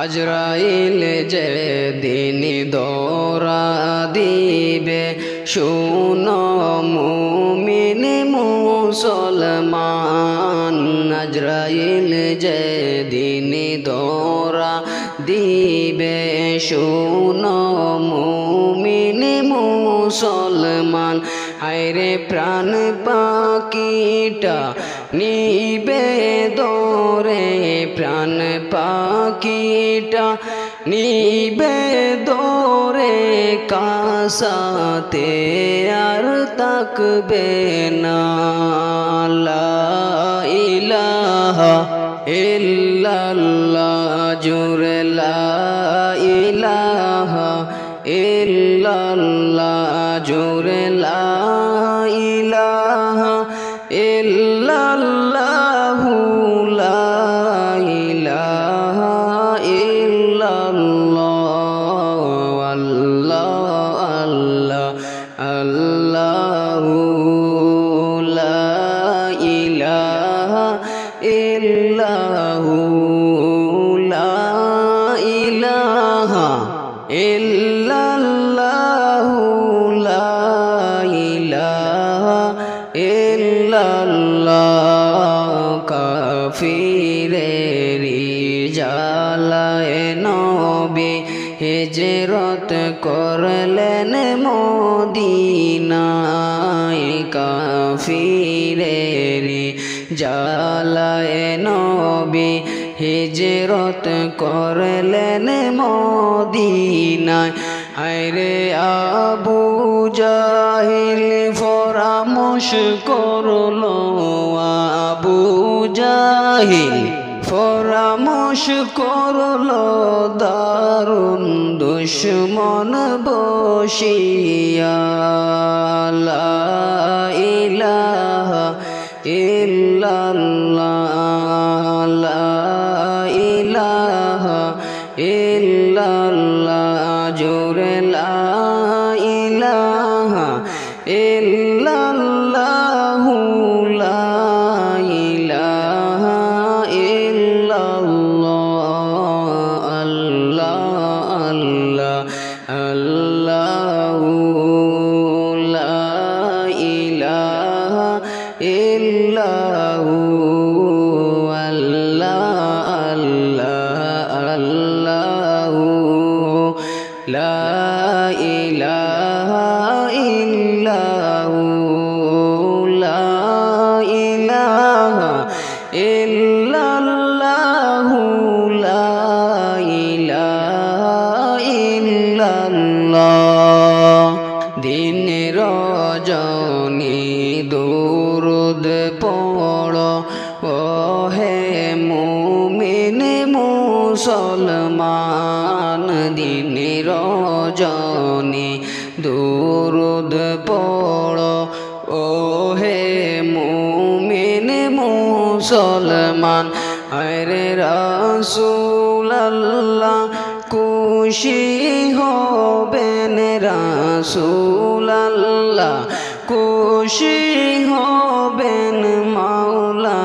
আজরাইল যেদিন দৌড়া দিবে শুনো মুমিন মুসলমান। আজরাইল যেদিন দৌড়া দিবে শুনো মুমিন মুসলমান। হায়রে প্রাণ পাখিটা নিবে দৌড়ে, প্রাণ পাখিটা নিবে দৌড়ে, কাসাতে আর তাকবে না। লা ইলাহা ইল্লাল্লাহ জোরে লা ইলাহা ইল্লাল্লাহ জোরে লা ইলাহা ইল্লাল্লাহু লা ইলাহা ইল্লাল্লাহ। আল্লাহ আল্লাহ আল্লাহু লা ইলাহা ইল্লাহু লা ইলাহা ইল্লাল্লাহু লা ইলাহা ইল্লাল্লাহ। কাফিরেরি জালায় নবী হিজরত করলেন মদিনায়। কাফিরেরি জালায় নবী হিজরত করলেন মদিনায়। হায়রে আবু জাহিল পরামর্শ করলো, আবু জাহিল পরামর্শ করলো, দারুণ দুশ্মন বসিয়া। লা ইলাহা ইল্লাল্লাহ লা ইলাহা ইল্লাল্লাহ জোরে লা ইলাহা ইল্লাল্লাহু লা ইলাহা ইল্লাল্লাহ। আল্লাহ আল্লাহ আল্লাহু লা ইলাহা ইল্লাহু আল্লাহ আল্লাহ আল্লাহু লা ইলাহা ইল্লাহু লা ইলাহা ইল্লাল্লাহু লা ইলাহা ইল্লাল্লাহ। দিন রজনী দুরুদ পড়ো ও হে মুমিন মুসলমান। দিন রজনী দুরুদ পড়ো ও হে মুমিন মুসলমান। আরে রাসূলুল্লাহ খুশি হবেন, রাসূলুল্লাহ খুশি হবেন, মাওলা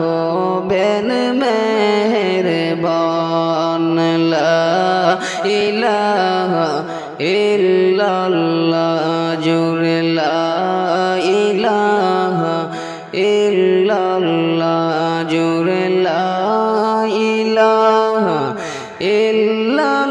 হবেন মেহেরবান। লা ইলাহা ইল্লাল্লাহ জোরে লা ইলাহা ইল্লাল্লাহ জোরে লা ইলাহা ইল্লাল্লাহ